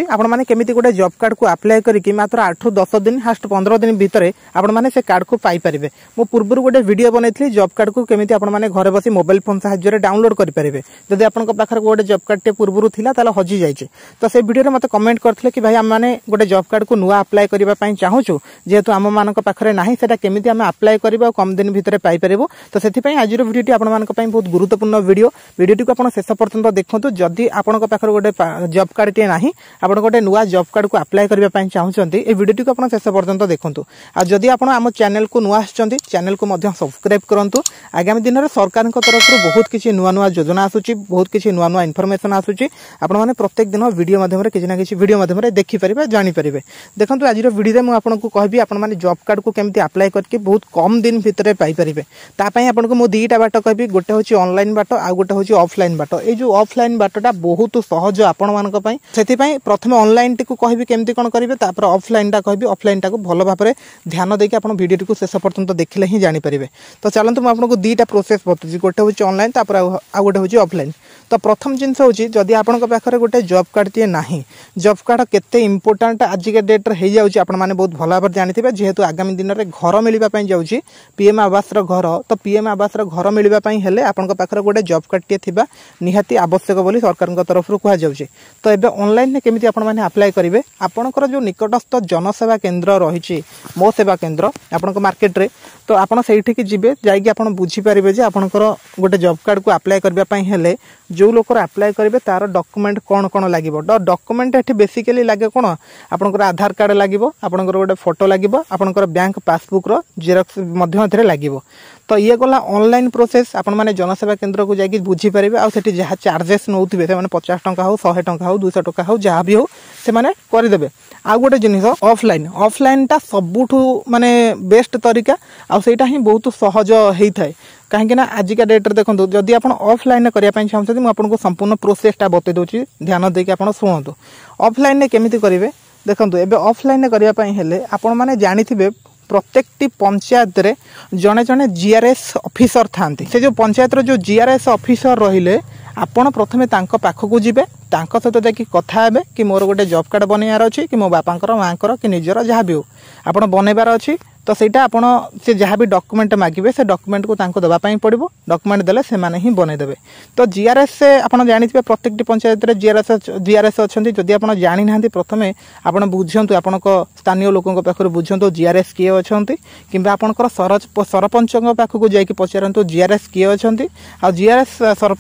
आपण माने केमिति गोटे जॉब कार्ड को अप्लाई करके मात्र 8 ରୁ 10 दिन हास्ट 15 दिन भितर आपण माने से कार्ड को पाई परिबे। मो पूर्वरु गोटे वीडियो बनैथली जॉब कार्ड को केमिति आपण माने घरे बसी मोबाइल फोन सहायता रे डाउनलोड करि परिबे। जदि आपण को पाखर गोटे जॉब कार्ड टे पूर्वरु थिला ताला हजि जाइछे तो से वीडियो रे मते कमेंट करथले कि भाई हम माने गोटे जॉब कार्ड को नुवा अप्लाई करिबा पई चाहूछु जेहेतु हम मानक पाखरे नाही सेटा केमिति हम अप्लाई करिबा कम दिन भितर पाई परिबो। तो सेति पई आजिरो वीडियोटी आपण मानक पई बहुत गुरुत्वपूर्ण वीडियोटी को आपण शेष पर्यंत देखंतु। जदि आपण को पाखर गोटे जॉब कार्ड टे नाही आपण गोटे नुवा जॉब कार्ड को अप्लाई करबा पई चाहूचंती ए वीडियोटी को आपण शेष पर्यंत देखंतु। आ जदि आपण हम चैनल को नुवा आछंती चैनल को मध्य सब्सक्राइब करंतु। आगामी दिन रे सरकार को तरफ रो बहुत किछि नुवा नुवा योजना आसुची बहुत किछि नुवा नुवा इन्फॉर्मेशन आसुची आपण माने प्रत्येक दिन वीडियो माध्यम रे किछि ना किछि वीडियो माध्यम रे देखि परिबे जानि परिबे। देखंतु आजिरो वीडियो रे मु आपण को कहबी आपण माने जॉब कार्ड को केमिति अप्लाई करके बहुत कम दिन भितर पाई परिबे। ता पई आपण को मु दीटा बाट कहबी गोटे होची ऑनलाइन बाट आ गोटे होची ऑफलाइन बाट। ए जो ऑफलाइन बाटटा बहुत सहज आपण मानक पई सेति पई प्रथमे ऑनलाइन टी को कहबी केमिति कोन करिवे तापर ऑफलाइन टा कहबी ऑफलाइन टा को भलो भाबरे ध्यान देके आपण वीडियो को शेष पर्यंत देखिले ही जानि परिबे। तो चलंतु मु आपनको दीटा प्रोसेस बतुची गोटे होची ऑनलाइन तापर आ गोटे होची ऑफलाइन। तो प्रथम जिनस होची जदि आपण पाखरे गोटे जॉब कार्ड ती नाही जॉब कार्ड केते इंपोर्टेंट आज के डेट रे हे जाउची आपण माने बहुत भला भाबरे जानिथिबे जेहेतु आगामी दिन रे घर मिलिबा पई जाउची पीएम आवास रो घर। तो पीएम आवास रो घर मिलिबा पई हेले आपण पाखरे गोटे जॉब कार्ड ती थिबा निहाती आवश्यक बोली सरकार को तरफ रो कहा जाउची। तो एबे ऑनलाइन ने केमिति आपण माने अप्लाई करिवे आपनकर जो निकटस्थ जनसेवा केंद्र रहिची मो सेवा केंद्र आपनक मार्केट रे तो आपण सेठी की जिबे जाईकी आपण बुझी परिबे जे आपनकर गोटे जॉब कार्ड को अप्लाई करबा पई हेले जो लोकर अप्लाई करिवे तार डॉक्यूमेंट कोन लागिवो। डॉक्यूमेंट एठी बेसिकली लागे कोन आपनकर आधार कार्ड लागिवो आपनकर गोटे फोटो लागिवो आपनकर बैंक पासबुक रो जेरॉक्स मध्य एथरे लागिवो। तो ये गला ऑनलाइन प्रोसेस आपण माने जनसेवा केंद्र को जाकी बुझी परिबे आ सेठी जहा चार्जेस नउथिबे से माने 50 टका हो 100 टका हो 200 टका हो जहा भी हो से माने करि देबे। आ गोटे जिनिस ऑफलाइन टा सबुठु माने बेस्ट तरीका आ सेटा ही बहुत सहज हेई थाए कहीं ना आज का डेट देखो जदि आप ऑफलाइन करने चाहते मुझे आपको संपूर्ण प्रोसेसटा बतई दूसरी ध्यान देके आप शुणु। ऑफलाइन केमिति करेंगे देखो एबे ऑफलाइन करने हेले आपण माने जानिथिबे प्रत्येकटी पंचायत रे जने जने जीआरएस ऑफिसर थांती से जो पंचायत रो जो जीआरएस ऑफिसर रहिले आपण प्रथमे तांको पाखकु जिबे तांको सहित जाकी कथा हेबे कि मोर गोटे जॉब कार्ड बनैयार अछि कि मो बापांकर मांकर कि निजर जहा भी हो आपण बनैबार अछि। तो सेटा आपण से जहाँ भी डॉक्यूमेंट मागिबे से डॉक्यूमेंट को तांको दबा पई पड़िबो डॉक्यूमेंट देले से माने ही बनै देबे। तो जीआरएस से आपण जानिथिबे प्रत्येकटी पंचायत रे जीआरएस अछंती जदि आपण जानि नाहंती प्रथमे आपण बुझंतु आपनको स्थानीय लोकन पाखर बुझंतु जीआरएस किए अछंती किबा आपनकर सरपंचक पाखकु जाई कि पचारंतु जीआरएस किए अछंती आ जीआरएस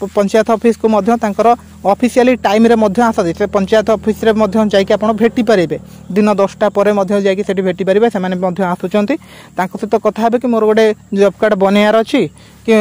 पंचायत ऑफिस को मध्य तांकर ऑफिशियली टाइम रे मध्य आसती से पंचायत ऑफिस रे मध्य जाई कि आपण भेटी परिबे दिन 10टा परे मध्य जाई कि सेठी भेटी परिबे से माने मध्य आसुचंती तांको सहित कथा हेबे कि मोर गोटे जॉब कार्ड बनैयार अछि कि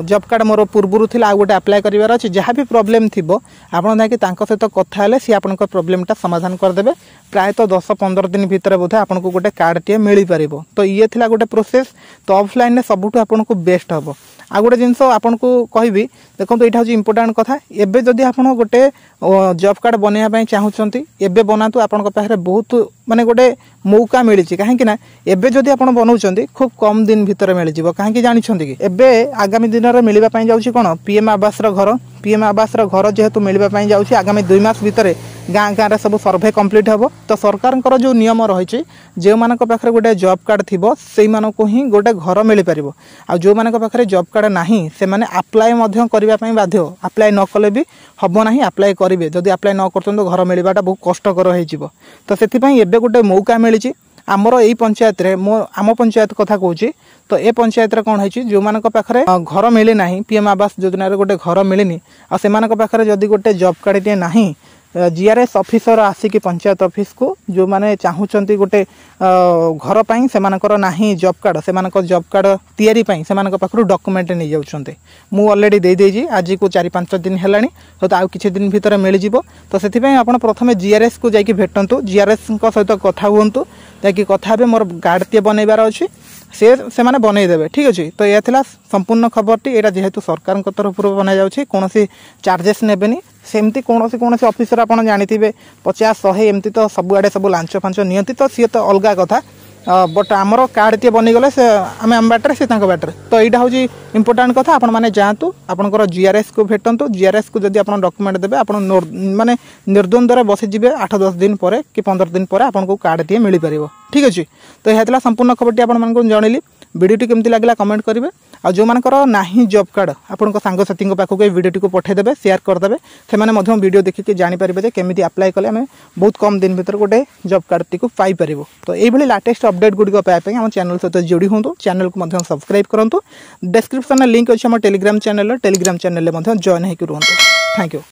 जॉब कार्ड मोर पूर्वरु थिला आ गोटे अप्लाई करिवार अछि जहाँ भी प्रॉब्लम थिबो आपण जाके तांको सहित कथा हेले सी आपनकर प्रॉब्लमटा समाधान कर देबे। प्राय तो 10-15 दिन भितर बोधे आपनको गोटे कार्ड टे मिली परिबो। तो ये थिला गोटे प्रोसेस। तो ऑफलाइन ने सबुठु आपनको बेस्ट हबो। आ गोटे जिनस आपनको कहबी देखो एटा होची इंपोर्टेंट कथा एबे जदि आपण गोटे जॉब कार्ड बनैया पई चाहउचंती एबे बनातु आपनको पाखरे बहुत माने गोटे मौका मिली कहीं ना एबे जदि आपण बनाउचंती खूब कम दिन भितर मिल जिवो कहीं जानिछंती कि एबे आगामी दिन रे मिलिबा पई जाउची कोन पीएम आवास रो घर जेहेतु मिलिबा पई जाउची आगामी 2 मास भितर गाँ गाँ रे सब सर्वे कंप्लीट हबो। तो सरकार जो नियम रही जो मानक पाखरे गोटे जॉब कार्ड थिबो सेई मानको ही गोटे घर मिल परिबो आ जो मानक पाखरे जॉब कार्ड नाही से माने अप्लाई मध्य करबा पई बाध्य अप्लाई न कले भी हबो नाही अप्लाई करिवे जदि अप्लाई न करतन घर मिलबाटा बहुत कष्टकर होई जिवो। तो सेति पई एबे गोटे मौका मिलिची आमर एई पंचायत रे आम पंचायत कथा कहूची। तो ए पंचायत रे कोन होईची जो मानक पाखरे घर मिले नाही पीएम आवास योजना रे गोटे घर मिलेनी आ से मानक पाखरे जदि गोटे जॉब कार्ड टे नाही जीआरएस ऑफिसर आसिक पंचायत ऑफिस को जो माने चाहूचंती गोटे घर पाई से मानकर नाही जॉब कार्ड से मानकर जॉब कार्ड तयारी पाई से मानकर पाखरु डॉक्यूमेंट नै जाउचंती मु ऑलरेडी दे देजी आज को 4-5 दिन हेलानी। तो आउ किछि दिन भीतर मिल जिवो। तो सेति पई आपण प्रथमे जीआरएस को जाई कि भेटंतु जीआरएस को सहित कथा हुंतु जाकी कथा हेबे मोर कार्ड ते बनैबार अछि से माने बनै देबे ठीक अछि। तो या थिला संपूर्ण खबरटी एटा जेहेतु सरकार को तरफ बना जाउछि कोनोसी चार्जेस नेबेनी सेमती कोनोसी ऑफिसर आपण जानिथिबे 50-100 एमती तो सब आडे सब लांच फांच नियंती तो सी तो अलगा कथा बट आमर कार्ड टे बनीगले से आम आम बाटर से बाटर तो यहाँ हूँ इंपोर्टाट कथा आपण मैंने जातु आपंकर जीआरएस को भेटतु जीआरएस को जब आप डॉक्यूमेंट देते आप माने निर्द्वंद्व बसीजे 8-10 दिन पर कि 15 दिन पर आपको कार्ड टे मिल पार ठीक अच्छे। तो यह संपूर्ण खबर आपको जनइली वीडियो केमती लगला कमेंट करेंगे आ जो मानकर नाही जॉब कार्ड आपन सांगसाथी पाखक वीडियो को पठेदेवे शेयर करदे से वीडियो देखिए जानीपारे केमी अप्लाई कले आम बहुत कम दिन भर गोटे जॉब कार्ड टी पाइपर। तो ये लाटेस्ट अपडेट गुड़िक पाइप आम चैनल सहित जोड़ी हूँ चैनल को सब्सक्राइब करूँ डिस्क्रिप्शन लिंक अच्छे टेलीग्राम चैनल जॉइन होकर रुहतु। Thank you.